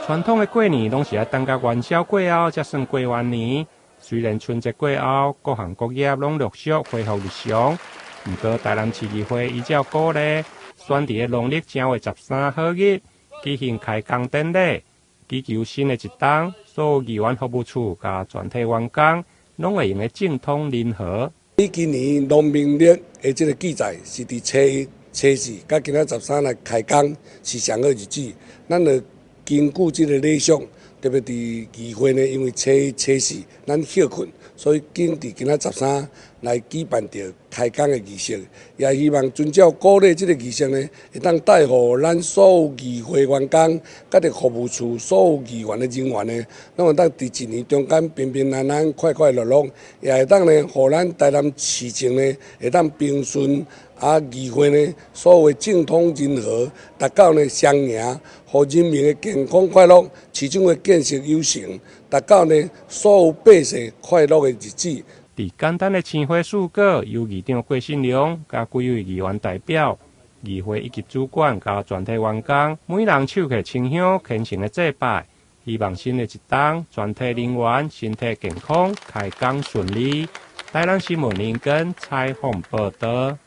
传统的过年拢是要等到元宵过后才算过完年。虽然春节过后各行各业拢陆续恢复日常，不过台南市议会依照鼓励，选伫农历正月13号日举行开工典礼，祈求新的一冬，所有议员服务处甲全体员工拢会用个正通人和。今年农民历的这个记载是伫初4，甲今仔13来开工是上好日子，咱就根据这个礼俗。特别伫议会呢，因为初4咱休困，所以紧伫今仔13来举办着开工的仪式，也希望遵照鼓励这个仪式呢，会当带予咱所有议会员工，甲着服务处所有议员的人员呢，拢会当伫一年中间平平安安、快快乐乐，也会当呢，互咱台南市政呢，会当平顺。议会呢，所有的政通人和，达到呢双赢，互人民的健康快乐，市政的建设有成，达到呢所有百姓快乐的日子。伫简单的青花素果，由议长郭信良甲几位议员代表、议会以及主管甲全体员工，每人手摕清香，虔诚的祭拜，希望新的一冬，全体人员身体健康，开工顺利。台南新闻林根采访报道。